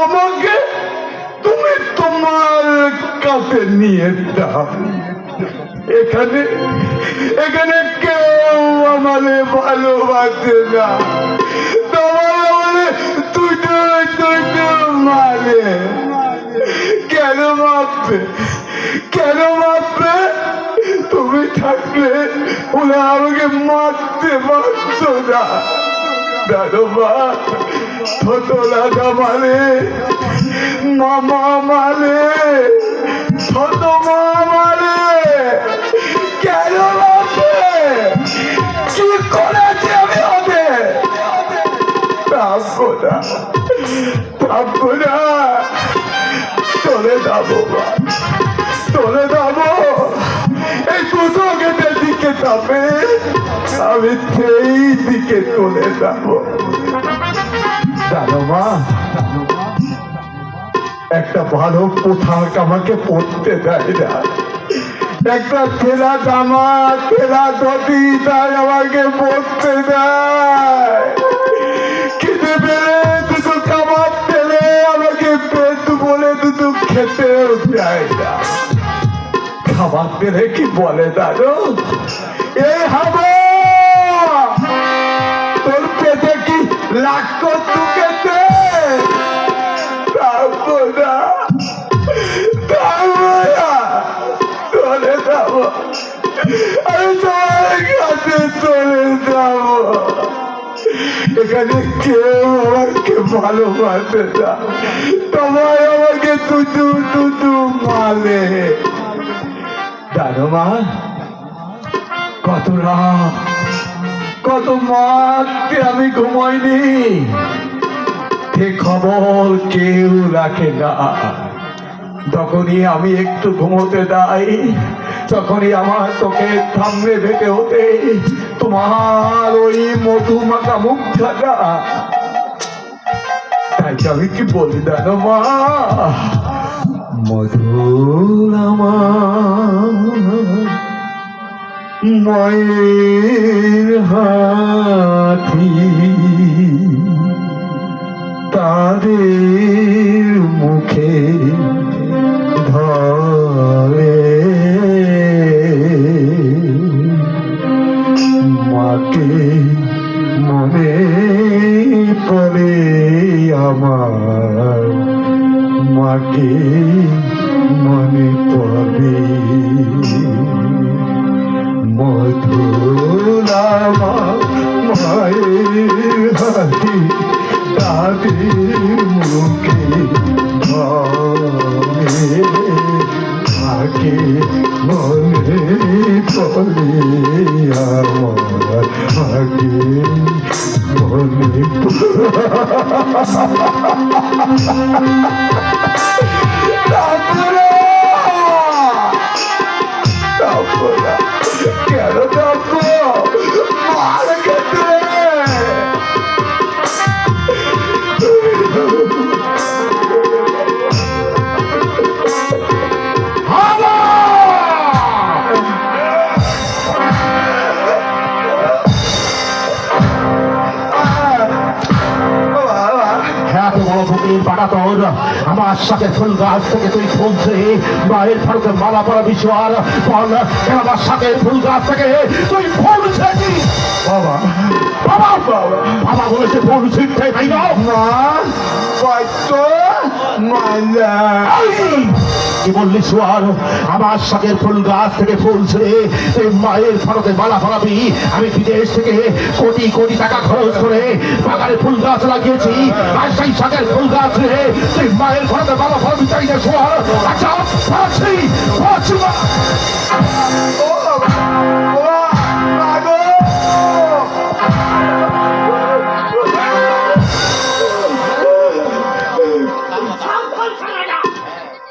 আমাকে তুমি তোমার কাছে নিয়ে যাও। এখানে এখানে কেউ আমারে ভালোবাসে না। তোমার আমারে দুটো মারে। কেন মাপবে? কেন মাপবে? তুমি থাকলে ওরা আমাকে মারতে পারতো না। জানো মা, ছোট রাজা মানে মামা মানে ছোট মা মানে কেন মাপবে? কি করেছি আমি ওদের? থাকবো না, থাকবো না, চলে যাবো মা, চলে যাবো। এই দুটো গেটের দিকে যাবে, আমি সেই দিকে চলে যাবো। জানো মা, একটা ভালো পোশাক আমাকে পরতে দেয় না। একটা ছেঁড়া জামা, ছেঁড়া ধুতি তাই আমাকে পরতে দেয়। খিদে পেলে দুটো কাবাব পেলে আমাকে পেট বলে দুটো খেতেও চায় না। খাবার পেলে কি বলে জানো? এই হাবো, তোর পেটে কি লাগতো টুকেতে? থাকবো না, থাকবো না, চলে যাবো, আমি তোমার কাছে চলে যাবো। এখানে কেউ আমাকে ভালোবাসে না, তোমার আমাকে তুতু মালে। জানো মা, কত মাকে আমি ঘুমাইনি, সে খবর কেউ রাখে না। যখনই আমি একটু ঘুমোতে যাই, তখনই আমার চোখের সামনে ভেটে হতে তোমার ওই মধু মাখা মুখটা। তাই আমি কি বলি জানো মা, মধুর আমার মায়ের হাতি, তাদের মুখে ধরে মাকে মনে পড়ে আমার, মাকে মনে পড়ে। মধুর আমার মায়ের হাতি, তাদের মুখে ধরে মাকে মনে পড়ে আমার, মাকে মনে কেন থাকবো? মার গেছে। আমার সাথে ফুল গাছ থেকে তুই ফুলছে মায়ের ফারুকে মালা পরা বিষয় বল, আমার সাথে ফুল গাছ থেকে তুই ফুলছে কি? বাবা বাবা বাবা বলেছে ফুল ছিটতে তাই না? কি বললি সোয়ার? আমার শাকের ফুল গাছ থেকে ফুলছে, তুই মায়ের ফারুকে মালা পরাবি। আমি বিদেশ থেকে কোটি কোটি টাকা খরচ করে বাগানে ফুল গাছ লাগিয়েছি, আর সেই শাকের ফুল গাছ রে তুই মায়ের ফারুকে মালা পরাবি চাই না সোয়ার? আচ্ছা পাচ্ছি পাচ্ছি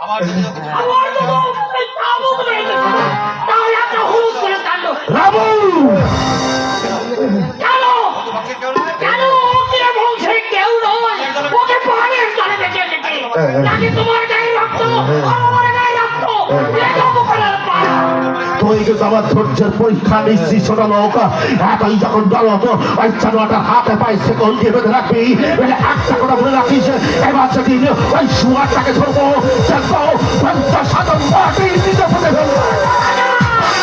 আমার রামু তুই কিন্তু আমার ধৈর্যের পরীক্ষা নিচ্ছিস ছোট লোক। এতই যখন দলত ওই জানোয়ারটার হাতে পায়ে সেকল দিয়ে বেঁধে রাখবি। একটা কথা বলে রাখিস, এবার সেদিন ওই শুয়ারটাকে ধরবো, দেখবো 50,000 মাটি নিচে ফেলে ফেলবো।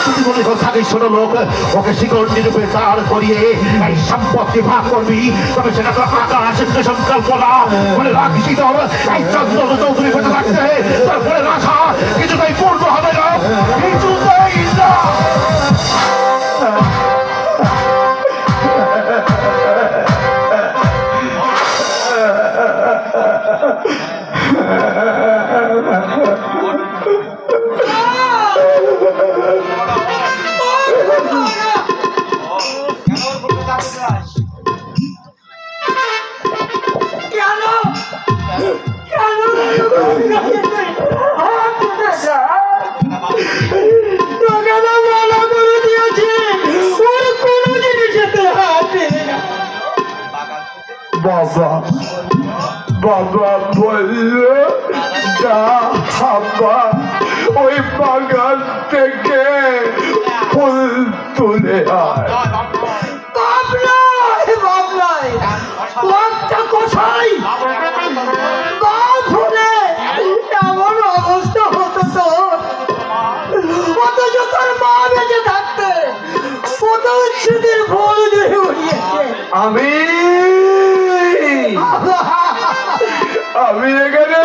তুই মনে কর থাকিস ছোট লোক, ওকে শিকড় নিরূপে দাঁড় করিয়ে এই সম্পত্তি ভাগ করবি, তবে সেটা তো আকাশ সংকল্প না। বলে রাখিস তোর এই চন্দ্র চৌধুরী বেঁচে রাখতে তারপরে রাখা কিছুতেই পূর্ণ হবে না, কিছুতেই না। বাবা বাবা বলল যা হাবা ওই বাগান থেকে ফুল তুলে আয়। এমন অবস্থা হতো তো, অথচ তোর মা বেঁচে থাকতে কত উচ্ছেদের ভুল ধরে উঠিয়েছে। আমি এখানে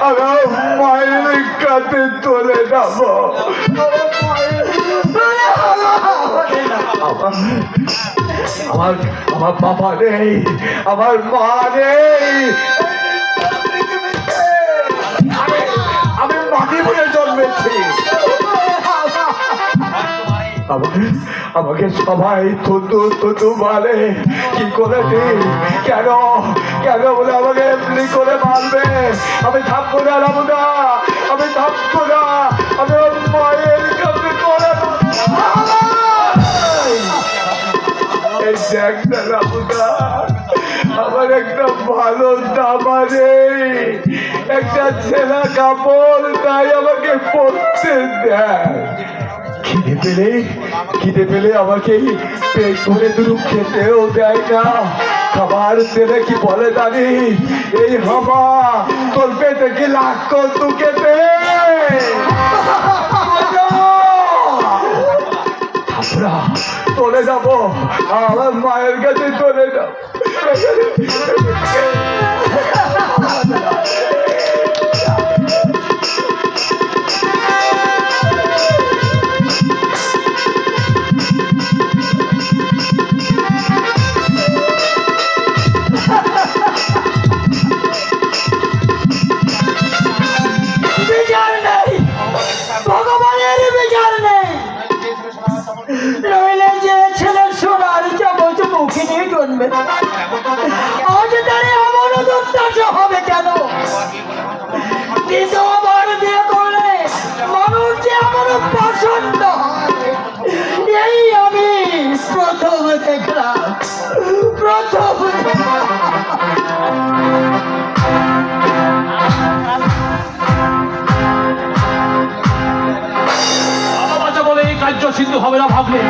আমার মায়ের কাছে চলে যাব। আমার বাবা নেই, আমার মা নেই, আমি মাটি বলে জন্মেছি। আমাকে সবাই থুতু থুতু বলে, কি করে দিই, কেন কেন বলে আমাকে এমনি করে মারবে? আমি থাকবো না রামুদা, আমি থাকবো না, আমি ওর মায়ের কাছে করে এই দেখ না রামুদা, আমার একটা ভালো জামা নেই, একটা ছেঁড়া কাপড় তাই আমাকে পরতে দেয়। খিদে পেলে আমাকে পেট ভরে দুটো খেতেও দেয় না। খাবার ছেলে কি বলে জানি, এই হামা তোর পেটে কি লাগতো তু খেতে? আমরা চলে যাবো, আমার মায়ের কাছে চলে যাবো। ভগবানের বিচার নেই, নইলে যে ছেলে সোনার চামচ মুখে নিয়ে জন্মে আজ তার এমন দুর্দশা হবে কেন? কিন্তু আবার বিয়ে করলে মানুষ যে এমন পছন্দ হয়, এই আমি প্রথম দেখলাম, প্রথম কার্য সিদ্ধ হবে না ভাবলে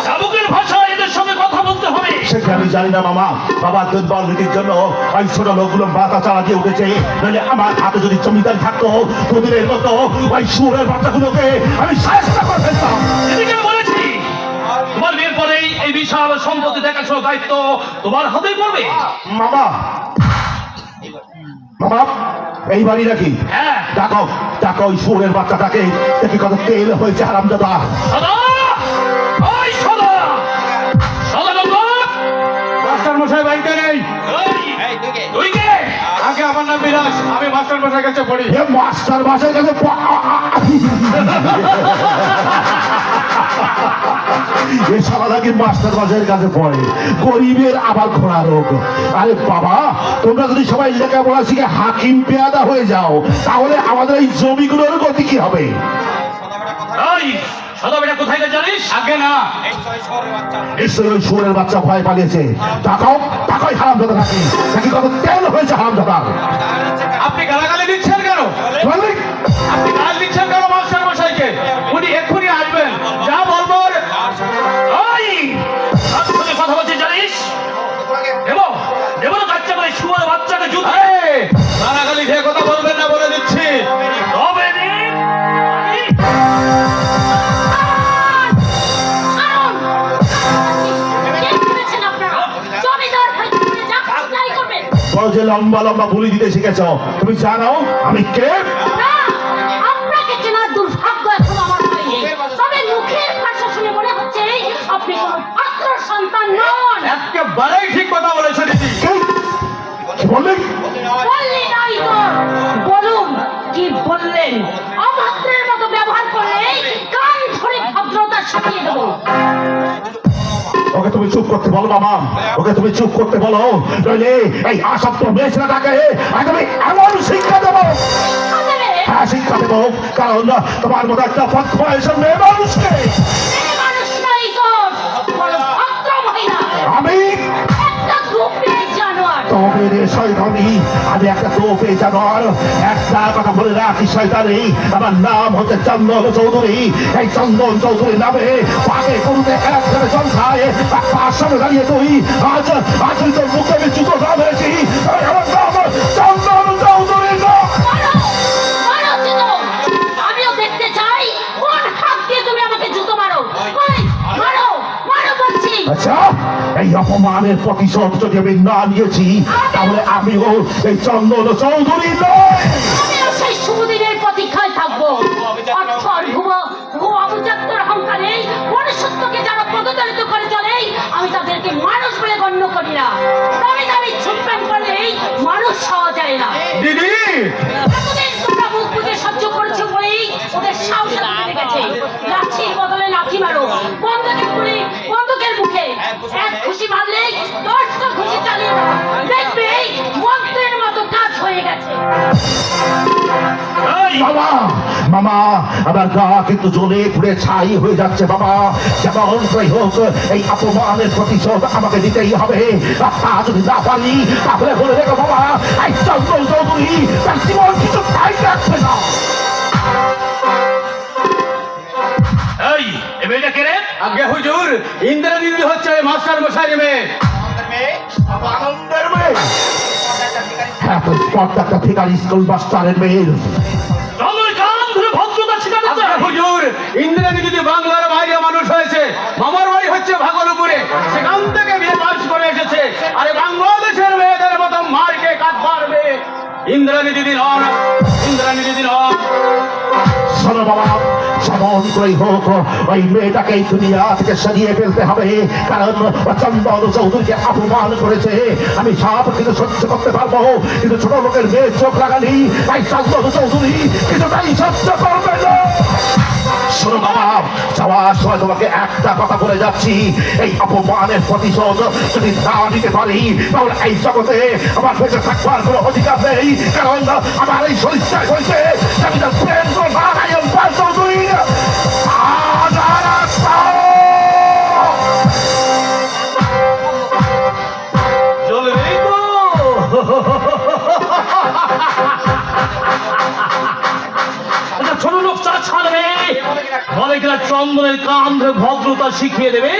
চাবুকের ভাষা এদের সঙ্গে কথা বলতে হবে। সেটা আমি জানি না মামা, বাবার দুর্বল নীতির জন্য ওই ছোট লোকগুলো মাথা চালা দিয়ে উঠেছে। নইলে আমার হাতে যদি জমিদার থাকতো, প্রবীরের মতো ওই সুরের বাচ্চাগুলোকে আমি সাহায্য করে ফেলতাম। এদিকে বলেছি তোমার বিয়ের পরেই এই বিশাল সম্পত্তি দেখাশোনার দায়িত্ব তোমার হাতেই পড়বে। মামা মামা এই বাড়ি নাকি? হ্যাঁ, ডাকো ডাকো ওই সুরের বাচ্চাটাকে, দেখি কত তেল হয়েছে হারামজাদা। মাস্টার মশাই বাড়িতে নেই। তুই কে? আগে আমার নাম বিলাস, আমি মাস্টার মশাই কাছে পড়ি। মাস্টার মশাই কাছে এই সারা নাকি মাস্টার বাজারের কাছে পড়ে, গরিবের আবার ঘোড়া রোগ। আরে বাবা, তোমরা যদি সবাই লেখাপড়া শিখে হাকিম পেয়াদা হয়ে যাও, তাহলে আমাদের এই জমিগুলোর গতি কি হবে? সদাবেটা কোথায় গেছে জানিস? আগে না, নিশ্চয়ই ওই শুয়োরের বাচ্চা ভয় পালিয়েছে। টাকাই হারাম দাদা নাকি নাকি কত তেল হয়েছে হারাম দাদা? আপনি গালাগালি দিচ্ছেন কেন? আপনি গাল দিচ্ছেন কেন মাস্টার মশাইকে? উনি এক্ষুনি আসবেন, যা বলবো। ওই কার সঙ্গে কথা বলছি জানিস? দেবো দেবো না বাচ্চা করে শুয়োরের বাচ্চাকে জুতো। গালাগালি দিয়ে কথা বলবেন না বলে দিচ্ছি। তবে বড় যে লম্বা লম্বা বুলি দিতে শিখেছ, তুমি জানো আমি কে? আপনাকে চেনার দুর্ভাগ্য এখন আমার হয়নি, তবে মুখের ভাষা শুনে মনে হচ্ছে আপনি কোনো পাত্র সন্তান নন। একেবারেই ঠিক কথা বলেছেন দিদি। কি বললেন? বললি নাই তো, বলুন কি বললেন? অভদ্রের মতো ব্যবহার করলে কান ধরে ভদ্রতা শিখিয়ে দেবো। ওকে তুমি চুপ করতে বলো বাবা, ওকে তুমি চুপ করতে বলো, নইলে এই আসক্ত মেয়েছেলেটাকে আমি এমন শিক্ষা দেবো। হ্যাঁ, শিক্ষা দেবো, কারণ তোমার মতো একটা বদমাইশের মেয়ে মানুষকে মানুষ নাই তো, বলো ভদ্র মহিলা। আমি একটা দুপে জানোয়ার। তবে রে শয়তানি, আমি একটা তোপে জানোয়ার। একটা কথা বলে রাখি শয়তানি, আমার নাম হচ্ছে চন্দন চৌধুরী। এই চন্দন চৌধুরী নামে পাকে করুতে এক ধরে জল খায়, তার সামনে দাঁড়িয়ে তুই আজ তোর মুখে আমি জুতো না মেরেছি। আমার নাম চন্দন চৌধুরী না। আমিও দেখতে চাই কোন হাত দিয়ে তুমি আমাকে জুতো মারো। ওই, মারো মারো বলছি। আচ্ছা, এই অপমানের প্রতিশোধ যদি আমি না নিয়েছি, তাহলে আমিও এই চন্দন চৌধুরী নয়। আমিও সেই সুদিনের প্রতীক্ষায় থাকবো। অক্ষর ভুয়া অবজাক্তর অহংকারে মনুষ্যত্বকে যারা পদদলিত করে চলে, আমি তাদেরকে মানুষ বলে গণ্য করি না। দামি ছুটপ্যান করলেই মানুষ হওয়া যায় না। দিদি এতদিন তোমরা মুখ বুঝে সহ্য করেছো বলেই ওদের সাহস বেড়ে গেছে। লাঠির বদলে লাঠি মারো, বন্দুকের মুখে এক খুশি মারলে 10টা খুশি চালিয়ে দাও, দেখবে মন্ত্রের মতো কাজ হয়ে গেছে। বাবা, মামা, আমার গা কিন্তু জ্বলে পুড়ে ছাই হয়ে যাচ্ছে বাবা। যেমন করে হোক এই অপমানের প্রতিশোধ আমাকে দিতেই হবে। তা যদি না পারি, তাহলে বলে রেখো বাবা, এই চন্দন চৌধুরী তার জীবন কিছু তাই রাখবে না। এই মেয়েটা কে রে? আগে হুজুর, ইন্দিরা দিদি হচ্ছে মাস্টার মশাই মেয়ে। আনন্দের মেয়ে, হ্যাঁ, তো স্পট একটা ঠিকারি স্কুল মাস্টারের মেয়ে। হুজুর, ইন্দিরা দিদি বাংলার বাইরে মানুষ হয়েছে, মামার বাড়ি হচ্ছে ভাগলপুরে, সেখান থেকে বিয়ে পাস করে এসেছে। আরে বাংলাদেশের মেয়েদের মতো মারকে কাট মারবে। ইন্দ্রাণী দিদি নন, ইন্দ্রাণী দিদি নন। শোনো বাবা, যেমন করে হোক ওই মেয়েটাকে এই দুনিয়া থেকে সরিয়ে ফেলতে হবে, কারণ চন্দন চৌধুরীকে অপমান করেছে। আমি সব কিছু সহ্য করতে পারবো, কিন্তু ছোট লোকের মেয়ে চোখ লাগালি তাই চন্দন চৌধুরী কিছুটাই সহ্য করবে না। শোনো বাবা, যাওয়ার সময় তোমাকে একটা কথা বলে যাচ্ছি, এই অপমানের প্রতিশোধ যদি না নিতে পারি, তাহলে এই জগতে আমার বেঁচে থাকবার কোনো অধিকার নেই। কারণ আমার এই শরীরটাই হয়েছে আমি তার প্রেম নারায়ণ পাল চৌধুরী। চলবেই তো। ছোট লোক চা ছাড়বে, বলে কিনা চন্দনের কান ধরে ভদ্রতা শিখিয়ে দেবে।